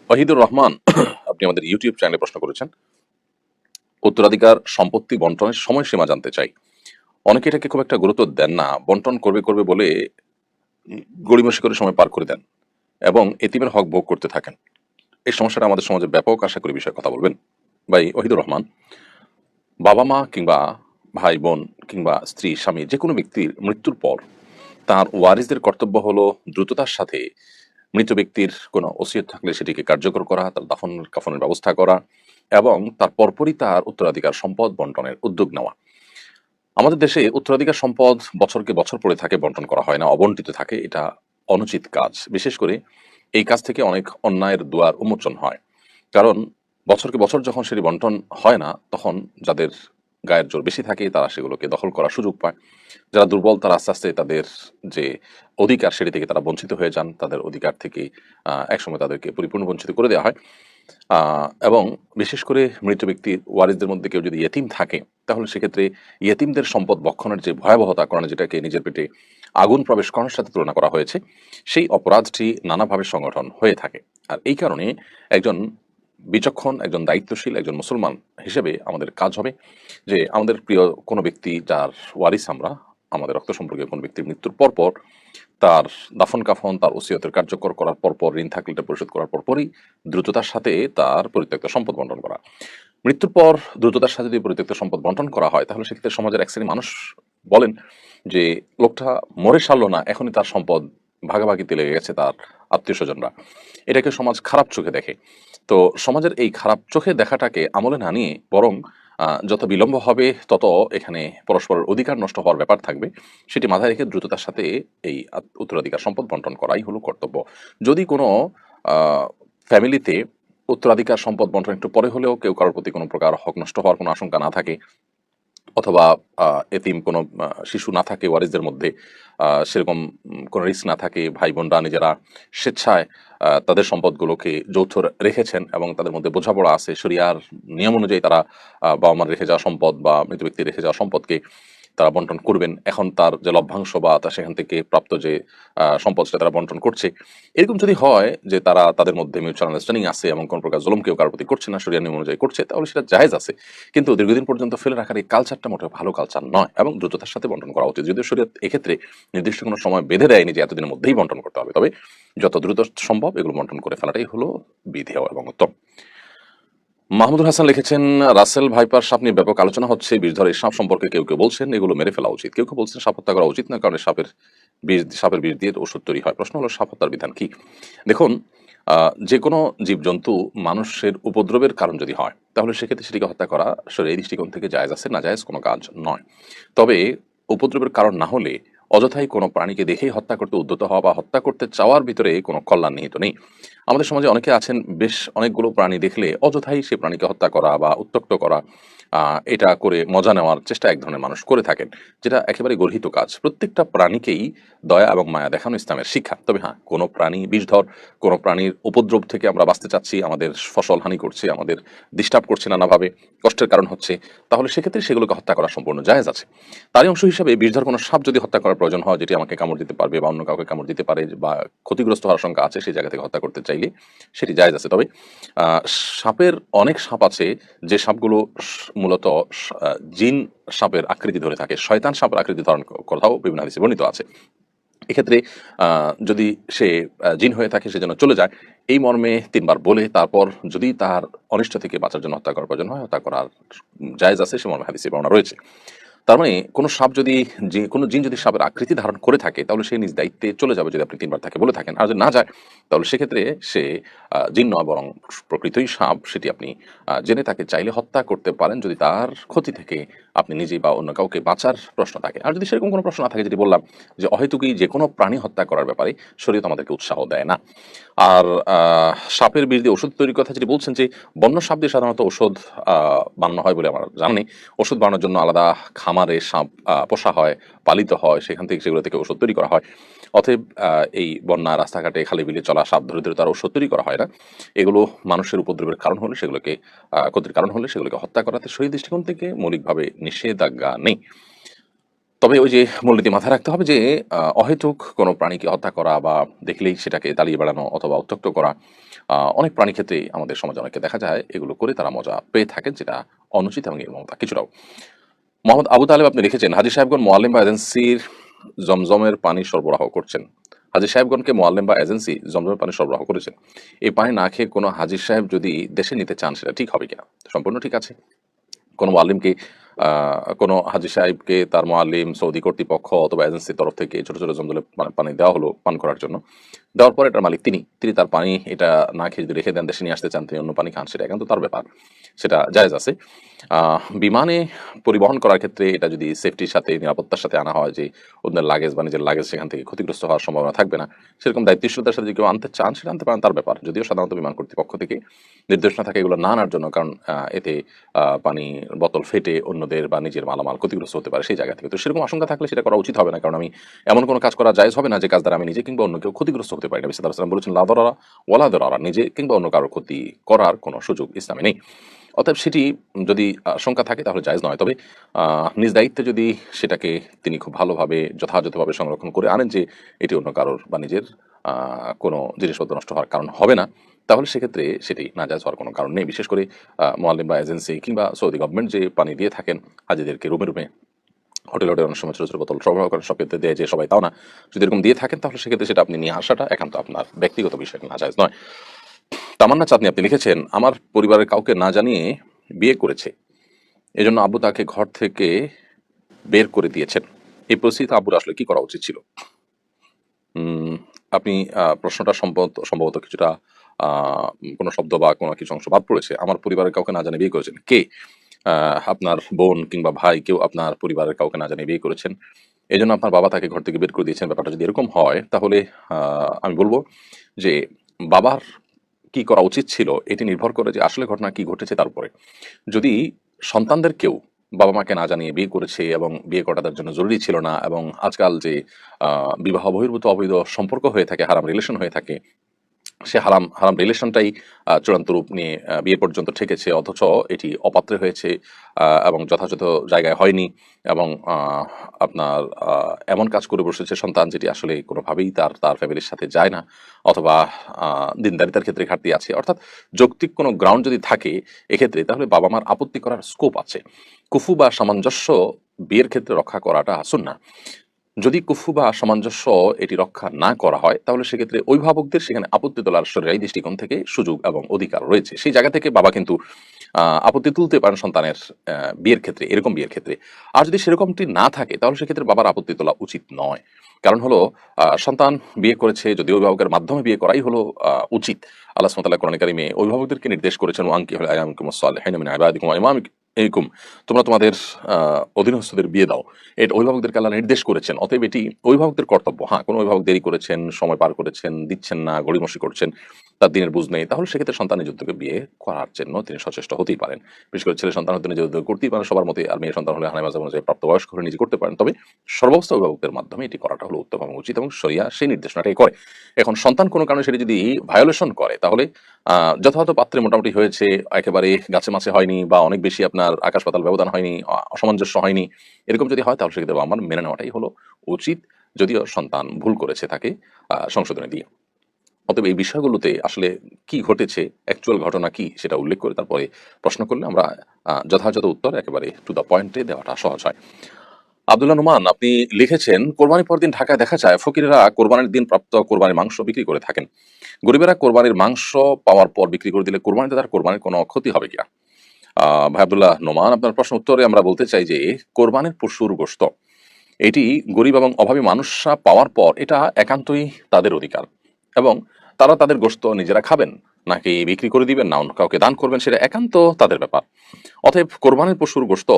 ওয়াহিদুর রহমান আপনি আমাদের ইউটিউব চ্যানেলে প্রশ্ন করেছেন, উত্তরাধিকার সম্পত্তি বন্টনের সময়সীমা জানতে চাই। অনেকে এটাকে খুব একটা গুরুত্ব দেন না, বন্টন করবে করবে বলে গড়িমসি করে সময় পার করে দেন এবং এতিমের হক ভোগ করতে থাকেন। এই সমস্যাটা আমাদের সমাজে ব্যাপক, আশা করি বিষয়ে কথা বলবেন। ভাই ওয়াহিদুর রহমান, বাবা মা কিংবা ভাই বোন কিংবা স্ত্রী স্বামী যে কোনো ব্যক্তির মৃত্যুর পর তার ওয়ারিসদের কর্তব্য হলো দ্রুততার সাথে মৃত ব্যক্তির কোনো ওসিয়ত থাকলে সেটিকে কার্যকর করা, তার দাফন কাফনের ব্যবস্থা করা এবং তার পরপরই তার উত্তরাধিকার সম্পদ বন্টনের উদ্যোগ নেওয়া। আমাদের দেশে উত্তরাধিকার সম্পদ বছরকে বছর পড়ে থাকে, বন্টন করা হয় না, অবন্টিত থাকে। এটা অনুচিত কাজ। বিশেষ করে এই কাজ থেকে অনেক অন্যায়ের দুয়ার উন্মোচন হয়। কারণ বছরকে বছর যখন সেটি বন্টন হয় না, তখন যাদের গায়ের জোর বেশি থাকে তারা সেগুলোকে দখল করার সুযোগ পায়। যারা দুর্বল তারা আস্তে আস্তে তাদের যে অধিকার সেটি থেকে তারা বঞ্চিত হয়ে যান। তাদের অধিকার থেকে একসময় তাদেরকে পরিপূর্ণ বঞ্চিত করে দেওয়া হয়। এবং বিশেষ করে মৃত ব্যক্তির ওয়ারিসদের মধ্যে কেউ যদি ইয়েতিম থাকে, তাহলে সেক্ষেত্রে ইয়েতিমদের সম্পদ ভক্ষণের যে ভয়াবহতা, কোরআনে যেটাকে নিজের পেটে আগুন প্রবেশ করার সাথে তুলনা করা হয়েছে, সেই অপরাধটি নানাভাবে সংগঠন হয়ে থাকে। আর এই কারণে একজন বিচক্ষণ, একজন দায়িত্বশীল, একজন মুসলমান হিসেবে আমাদের কাজ হবে যে আমাদের প্রিয় কোনো ব্যক্তি যার ওয়ারিস আমরা, আমাদের রক্ত সম্পর্কে কোনো ব্যক্তির মৃত্যুর পরপর তার দাফন কাফন, তার ওসিয়তের কার্যকর করার পরপর, ঋণ থাকলে এটা পরিশোধ করার পরপরই দ্রুততার সাথে তার পরিত্যক্ত সম্পদ বন্টন করা। মৃত্যুর পর দ্রুততার সাথে যদি পরিত্যক্ত সম্পদ বন্টন করা হয়, তাহলে সেক্ষেত্রে সমাজের এক শ্রেণীর মানুষ বলেন যে লোকটা মরে সারলো না, এখনই তার সম্পদ ভাগাভাগিতে লেগে গেছে তার আত্মীয় স্বজনরা। এটাকে সমাজ খারাপ চোখে দেখে। তো সমাজের এই খারাপ চোখে দেখাটাকে আমলে না নিয়ে বরং যত বিলম্ব হবে তত এখানে পরস্পরের অধিকার নষ্ট হওয়ার ব্যাপার থাকবে, সেটি মাথায় রেখে দ্রুততার সাথে এই উত্তরাধিকার সম্পদ বন্টন করাই হলো কর্তব্য। যদি কোনো ফ্যামিলিতে উত্তরাধিকার সম্পদ বন্টন একটু পরে হলেও কেউ কারোর প্রতি কোনো প্রকার হক নষ্ট হওয়ার কোনো আশঙ্কা না থাকে, অথবা এতিম কোনো শিশু না থাকে ওয়ারিসদের মধ্যে, সেরকম কোনো রিস্ক না থাকে, ভাই বোনরা নিজেরা স্বেচ্ছায় তাদের সম্পদগুলোকে যৌথ রেখেছেন এবং তাদের মধ্যে বোঝাপড়া আছে, শরিয়ার নিয়ম অনুযায়ী তারা বাবা মার রেখে যাওয়া সম্পদ বা মৃত ব্যক্তির রেখে যাওয়া সম্পদকে তারা বন্টন করবেন। এখন তার যে লভ্যাংশ বা তার সেখান থেকে প্রাপ্ত যে সম্পদ সেটা তারা বন্টন করছে। এরকম যদি হয় যে তারা তাদের মধ্যে মিউচুয়াল আন্ডারস্ট্যান্ডিং আছে এবং কোনো প্রকার জুলুম কেউ কারোর প্রতি করছে না, শরিয়া নিয়ম অনুযায়ী করছে, তাহলে সেটা জায়েজ আছে। কিন্তু দীর্ঘদিন পর্যন্ত ফেলে রাখার এই কালচারটা মোটেও ভালো কালচার নয় এবং দ্রুততার সাথে বন্টন করা উচিত। যদিও শরিয়ত এক্ষেত্রে নির্দিষ্ট কোনো সময় বেঁধে দেয়নি যে এতদিনের মধ্যেই বন্টন করতে হবে, তবে যত দ্রুত সম্ভব এগুলো বন্টন করে ফেলাটাই হলো বিধেয় এবং উত্তম। মাহমুদুল হাসান লিখেছেন, রাসেল ভাইপার সাপ নিয়ে ব্যাপক আলোচনা হচ্ছে। বিষধর এই সাপ সম্পর্কে কেউ কেউ বলছেন এগুলো মেরে ফেলা উচিত, কেউ কেউ বলছেন সাপ হত্যা করা উচিত না, কারণ সাপের বিষ দিয়ে ওষুধ তৈরি হয়। প্রশ্ন হলো সাপ হত্যার বিধান কি? দেখুন, যে কোনো জীবজন্তু মানুষের উপদ্রবের কারণ যদি হয়, তাহলে সেক্ষেত্রে সেটিকে হত্যা করা আসলে এই দৃষ্টিকোণ থেকে জায়েজ আছে, না জায়েজ কোনো কাজ নয়। তবে উপদ্রবের কারণ না হলে অযথাই কোনো প্রাণীকে দেখেই হত্যা করতে উদ্যত হওয়া বা হত্যা করতে চাওয়ার ভিতরে কোনো কল্যাণ নিহিত নেই। আমাদের সমাজে অনেকে আছেন, বেশ অনেকগুলো প্রাণী দেখলে অযথাই সে প্রাণীকে হত্যা করা বা উত্ত্যক্ত করা, এটা করে মজা নেওয়ার চেষ্টা এক ধরনের মানুষ করে থাকেন, যেটা একেবারে গর্হিত কাজ। প্রত্যেকটা প্রাণীকেই দয়া এবং মায়া দেখানো ইসলামের শিক্ষা। তবে হ্যাঁ, কোনো প্রাণী বিষধর, কোনো প্রাণীর উপদ্রব থেকে আমরা বাঁচতে চাচ্ছি, আমাদের ফসল হানি করছে, আমাদের ডিস্টার্ব করছে, নানাভাবে কষ্টের কারণ হচ্ছে, তাহলে সেক্ষেত্রে সেগুলোকে হত্যা করা সম্পূর্ণ জায়েজ আছে। তারই অংশ হিসাবে বিষধর কোনো সাপ যদি হত্যা করার প্রয়োজন হয়, যেটি আমাকে কামড় দিতে পারবে বা অন্য কাউকে কামড় দিতে পারে বা ক্ষতিগ্রস্ত হওয়ার আশঙ্কা আছে, সেই জায়গা থেকে হত্যা করতে চাইলে সেটি জায়েজ আছে। তবে সাপের অনেক সাপ আছে যে সাপগুলো মূলত জিন সাপের আকৃতি ধরে থাকে, শয়তান সাপের আকৃতি ধারণ কথাও বিভিন্ন হাদিসে বর্ণিত আছে। এক্ষেত্রে যদি সে জিন হয়ে থাকে সেজন্য চলে যায়, এই মর্মে ৩ বার বলে তারপর যদি তার অনিষ্ট থেকে বাঁচার জন্য হত্যা করার প্রয়োজন হয়, হত্যা করার জায়েজ আছে, সে মর্মে হাদিসে বর্ণনা রয়েছে। তার মানে কোনো সাপ যদি, যে কোনো জিন যদি সাপের আকৃতি ধারণ করে থাকে, তাহলে সে নিজ দায়িত্বে চলে যাবে যদি আপনি ৩ বার তাকে বলে থাকেন। আর যদি না যায়, তাহলে সেক্ষেত্রে সে জিন নয় বরং প্রকৃতই সাপ, সেটি আপনি জেনে তাকে চাইলে হত্যা করতে পারেন, যদি তার ক্ষতি থেকে আপনি নিজেই বা অন্য কাউকে বাঁচার প্রশ্ন থাকে। আর যদি সেরকম কোনো প্রশ্ন না থাকে, যেটি বললাম যে অহেতুকই যে কোনো প্রাণী হত্যা করার ব্যাপারে শরীয়ত আমাদেরকে উৎসাহ দেয় না। আর সাপের বিষ দিয়ে ওষুধ তৈরির কথা যেটি বলছেন, যে বন্য সাপ দিয়ে সাধারণত ওষুধ বানানো হয় বলে আমার জানা নেই। ওষুধ বানানোর জন্য আলাদা খামারে সাপ পোষা হয়, পালিত হয়, সেখান থেকে সেগুলো থেকে ওষুধ তৈরি করা হয়। অতএব এই বন্যা, রাস্তাঘাটে, খালে বিলে চলা সাপ ধরে ধরে তার ওষুধ তৈরি করা হয় না। এগুলো মানুষের উপদ্রবের কারণ হলে সেগুলোকে, ক্ষতির কারণ হলে সেগুলোকে হত্যা করাতে শরীর দৃষ্টিকোণ থেকে মৌলিকভাবে নিষেধাজ্ঞা নেই। তবে ওই যে মূলনীতি মাথায় রাখতে হবে যে অহেতুক কোনো প্রাণীকে হত্যা করা বা দেখলেই সেটাকে তাড়িয়ে বেড়ানো অথবা উত্ত্যক্ত করা অনেক প্রাণী ক্ষেত্রে আমাদের সমাজে অনেকে দেখা যায় এগুলো করে তারা মজা পেয়ে থাকেন, যেটা অনুচিত এবং নির্মমতা কিছুটাও। মোহাম্মদ আবু তালেব আপনি লিখেছেন, হাজী সাহেবগণ মোয়াল্লিম বা এজেন্সির জমজমের পানি সরবরাহ করছেন। হাজী সাহেবগণকে মোয়াল্লিম বা এজেন্সি জমজমের পানি সরবরাহ করেছেন। এই পানি না খেয়ে কোনো হাজী সাহেব যদি দেশে নিতে চান সেটা ঠিক হবে কিনা? সম্পূর্ণ ঠিক আছে। কোনো মোয়াল্লিমকে কোনো হাজী সাহেবকে তার মোয়াল্লিম, সৌদি কর্তৃপক্ষ অথবা এজেন্সির তরফ থেকে ছোট, ছোট জমজলে পানি দেওয়া হলো পান করার জন্য। দেওয়ার পরে এটার মালিক তিনি। তিনি তার পানি এটা না খেয়ে যদি রেখে দেন, দেশে নিয়ে আসতে চান, তিনি অন্য পানি খান, সেটা একান্ত তার ব্যাপার। সেটা জায়েজ আছে। বিমানে পরিবহন করার ক্ষেত্রে এটা যদি সেফটির সাথে, নিরাপত্তার সাথে আনা হয় যে অন্যের লাগেজ বা নিজের লাগেজ সেখান থেকে ক্ষতিগ্রস্ত হওয়ার সম্ভাবনা থাকবে না, সেরকম দায়িত্বশীলতার সাথে যদি কেউ আনতে চান সেটা আনতে পারেন, তার ব্যাপার। যদিও সাধারণত বিমান কর্তৃপক্ষ থেকে নির্দেশনা থাকে এগুলো না আনার জন্য, কারণ এতে পানির বোতল ফেটে অন্যদের বা নিজের মালামাল ক্ষতিগ্রস্ত হতে পারে সেই জায়গা থেকে। তো সেরকম আশঙ্কা থাকলে সেটা করা উচিত হবে না, কারণ আমি এমন কোনো কাজ করা জায়েজ হবে না যে কাজ দ্বারা আমি নিজে কিংবা অন্য কেউ ক্ষতিগ্রস্ত হতে পারি। নবী সাল্লাল্লাহু আলাইহি ওয়াসাল্লাম বলেছেন, লা দারারা ওয়ালা দিরারা, নিজে কিংবা অন্য কারো ক্ষতি করার কোনো সুযোগ ইসলামে নেই। অতএব সেটি যদি শঙ্কা থাকে তাহলে জায়েজ নয়। তবে নিজ দায়িত্বে যদি সেটাকে তিনি খুব ভালোভাবে যথাযথভাবে সংরক্ষণ করে আনেন যে এটি অন্য কারোর বা নিজের কোনো জিনিসপত্র নষ্ট হওয়ার কারণ হবে না, তাহলে সেক্ষেত্রে সেটি নাজায়েজ হওয়ার কোনো কারণ নেই। বিশেষ করে মোয়াল্লিম বা এজেন্সি কিংবা সৌদি গভর্নমেন্ট যে পানি দিয়ে থাকেন হাজিদেরকে রুমে, রুমে, হোটেলে, হোটেলে অনেক সময় ছোট, ছোট বোতল সরবরাহ করেন, সব ক্ষেত্রে দেয় যে সবাই তাও না। যদি এরকম দিয়ে থাকেন তাহলে সেক্ষেত্রে সেটা আপনি নিয়ে আসাটা একান্ত আপনার ব্যক্তিগত বিষয়, নাজায়েজ নয়। তামান্না চাঁদনী আপনি লিখেছেন, আমার পরিবারের কাউকে না জানিয়ে বিয়ে করেছে। এজন্য আব্বু তাকে ঘর থেকে বের করে দিয়েছেন। এই পরিস্থিতিতে আব্বুর আসলে কি করা উচিত ছিল? উম আপনি প্রশ্নটা সম্ভবত কিছুটা আ কোনো শব্দ বা কোনো কিছু অংশ বাদ পড়েছে। আমার পরিবারের কাউকে না জানিয়ে বিয়ে করেছেন। কে? আপনার বোন কিংবা ভাই কেউ আপনার পরিবারের কাউকে না জানিয়ে বিয়ে করেছেন। এজন্য আপনার বাবা তাকে ঘর থেকে বের করে দিয়েছেন। ব্যাপারটা যদি এরকম হয় তাহলে আ আমি বলব যে বাবার কি করা উচিত ছিল এটি নির্ভর করে যে আসলে ঘটনা কি ঘটেছে তার উপরে। যদি সন্তানদের কেউ বাবা-মাকে না জানিয়ে বিয়ে করেছে এবং বিয়ে করাটা তার জন্য জরুরি ছিল না, এবং আজকাল যে বিবাহ বহির্ভূত অবৈধ সম্পর্ক হয়ে থাকে, হারাম রিলেশন হয়ে থাকে, সে হারাম হারাম রিলেশনটাই চূড়ান্ত রূপ নিয়ে বিয়ে পর্যন্ত ঠেকেছে, অথচ এটি অপাত্রে হয়েছে এবং যথাযথ জায়গায় হয়নি, এবং আপনার এমন কাজ করে বসেছে সন্তান যেটি আসলে কোনোভাবেই তার তার ফ্যামিলির সাথে যায় না, অথবা দিনদারিতার ক্ষেত্রে ঘাটতি আছে, অর্থাৎ যৌক্তিক কোনো গ্রাউন্ড যদি থাকে এক্ষেত্রে, তাহলে বাবা মার আপত্তি করার স্কোপ আছে। কুফু বা সামঞ্জস্য বিয়ের ক্ষেত্রে রক্ষা করাটা সুন্নাহ। যদি কুফু বা সামঞ্জস্য এটি রক্ষা না করা হয় তাহলে সেক্ষেত্রে অভিভাবকদের সেখানে আপত্তি তোলার শরীয়ী দৃষ্টিকোণ থেকে সুযোগ এবং অধিকার রয়েছে। সেই জায়গা থেকে বাবা কিন্তু আপত্তি তুলতে পারেন সন্তানের বিয়ের ক্ষেত্রে, এরকম বিয়ের ক্ষেত্রে। আর যদি সেরকমটি না থাকে তাহলে সেক্ষেত্রে বাবার আপত্তি তোলা উচিত নয়। কারণ হলো সন্তান বিয়ে করেছে, যদি অভিভাবকের মাধ্যমে বিয়ে করাই হলো উচিত। আল্লাহ সুবহানাহু ওয়া তাআলা কোরআনে কারিমে অভিভাবকদেরকে নির্দেশ করেছেন, ওয়ানকিহুল আয়ামাকুমুস সালিহিনা মিন ইবাদিকুম ওয়া ইমামিকুম, তোমরা তোমাদের অধীনস্থদের বিয়ে দাও। এটা অভিভাবকদেরকে আল্লাহ নির্দেশ করেছেন। অতএব এটি অভিভাবকদের কর্তব্য। হ্যাঁ, কোনো অভিভাবক দেরি করেছেন, সময় পার করেছেন, দিচ্ছেন না, গড়িমসি করছেন, তার দিনের বুঝ নেই, তাহলে সেক্ষেত্রে সন্তান নিজ উদ্যোগে বিয়ে করার জন্য তিনি সচেষ্ট হতেই পারেন। বিশেষ করে ছেলে সন্তান হতে নিজের উদ্যোগ করতেই পারেন সবার মতে, আর মেয়ে সন্তান হলে হানায় মাঝাব অনুযায়ী প্রাপ্তবয়স্ক হলে নিজে করতে পারেন। তবে সর্বাবস্থা অভিভাবকদের মাধ্যমে এটি করাটা হলো উত্তম এবং উচিত, এবং শরিয়া সেই নির্দেশনাটাই করে। এখন সন্তান কোনো কারণে সেটি যদি ভায়োলেশন করে তাহলে যথাযথ পাত্রে মোটামুটি হয়েছে, একেবারে গাছে মাছে হয়নি, বা অনেক বেশি আপনার আকাশ পাতাল ব্যবধান হয়নি, অসামঞ্জস্য হয়নি, এরকম যদি হয় তাহলে সেক্ষেত্রে আমার মেনে নেওয়াটাই হলো উচিত, যদিও সন্তান ভুল করেছে তাকে সংশোধনে দিয়ে। অতএব এই বিষয়গুলোতে আসলে কি ঘটেছে, অ্যাকচুয়াল ঘটনা কি সেটা উল্লেখ করে তারপরে প্রশ্ন করলে আমরা যথাযথ উত্তর একেবারে টু দ্য পয়েন্টে দেওয়াটা সহজ হয়। আব্দুল্লাহ নোমান আপনি লিখেছেন, কোরবানির পর দিন ঢাকায় দেখা যায় ফকিরেরা কোরবানির দিন প্রাপ্ত কোরবানির মাংস বিক্রি করে থাকেন। গরিবেরা কোরবানির মাংস পাওয়ার পর বিক্রি করে দিলে কোরবানিতে তার কোরবানির কোনো ক্ষতি হবে কিনা? ভাই আব্দুল্লাহ নোমান, আপনার প্রশ্ন উত্তরে আমরা বলতে চাই যে কোরবানির পশুর গোশত এটি গরিব এবং অভাবী মানুষরা পাওয়ার পর এটা একান্তই তাদের অধিকার, এবং তারা তাদের গোশত নিজেরা খাবেন নাকি বিক্রি করে দিবেন না অন্য কাউকে দান করবেন সেটা একান্ত তাদের ব্যাপার। অতএব কোরবানির পশুর গোশত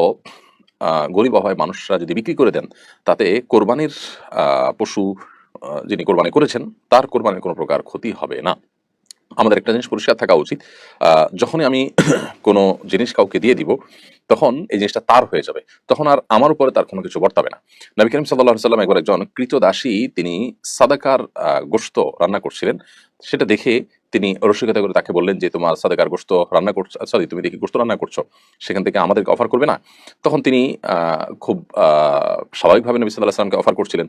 গরিব অভাবী মানুষরা যদি বিক্রি করে দেন, তাতে কোরবানির পশু যিনি কোরবানি করেছেন তার কোরবানির কোনো প্রকার ক্ষতি হবে না। আমাদের একটা জিনিস পরিষ্কার থাকা উচিত, যখনই আমি কোনো জিনিস কাউকে দিয়ে দিব, তখন এই জিনিসটা তার হয়ে যাবে, তখন আর আমার উপরে তার কোনো কিছু বর্তাবে না। নবী করিম সাল্লাল্লাহু আলাইহি ওয়াসাল্লাম একবার একজন কৃতদাসী তিনি সাদাকার গোশত রান্না করছিলেন, সেটা দেখে তিনি রসিকতা করে তাকে বললেন যে তোমার সাদাকার গোশত রান্না করছো, সরি তুমি দেখি গোশত রান্না করছো, সেখান থেকে আমাদেরকে অফার করবে না? তখন তিনি খুব স্বাভাবিকভাবে নবী সাল্লাল্লাহু আলাইহি ওয়াসাল্লামকে অফার করছিলেন,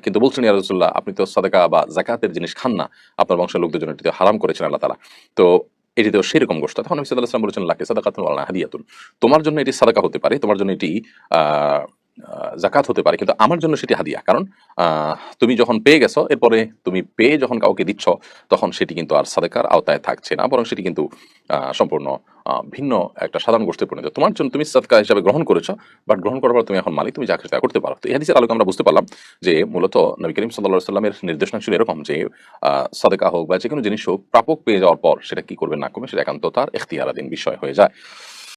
কিন্তু বলছেন ইয়া রাসূলুল্লাহ আপনি তো সাদাকা বা যাকাতের জিনিস খান না, আপনার বংশের লোকদের জন্য এটি তো হারাম করেছেন আল্লাহ তাআলা, তো এটি তো সেরকম গোশত। তখন নবী সাল্লাল্লাহু আলাইহি ওয়াসাল্লাম বলেছেন লাকি সাদাকাতুন ওয়া লানা হাদিয়াতুন, তোমার জন্য এটি সাদাকা হতে পারে, তোমার জন্য এটি আহ জাকাত হতে পারে, কিন্তু আমার জন্য সেটি হাদিয়া। কারণ তুমি যখন পেয়ে গেছো, এরপরে তুমি পেয়ে যখন কাউকে দিচ্ছ, তখন সেটি কিন্তু আর সাদাকার আওতায় থাকছে না, বরং সেটি কিন্তু সম্পূর্ণ ভিন্ন একটা সাধারণ গোষ্ঠীর পরিণত। তোমার জন্য তুমি সাদকা হিসাবে গ্রহণ করেছো, বাট গ্রহণ করার পর তুমি এখন মালিক, তুমি যা খুশি তা করতে পারো। তো এই হাদিসের আলোকে আমরা বুঝতে পারলাম যে মূলত নবী করিম সাল্লাল্লাহু আলাইহি ওয়াসাল্লামের নির্দেশনা ছিল এরকম যে সাদাকা হোক বা যে কোনো জিনিস হোক, প্রাপক পেয়ে যাওয়ার পর সেটা কি করবে না করবে সেটা একান্ত তার ইখতিয়ারাধীন বিষয় হয়ে যায়।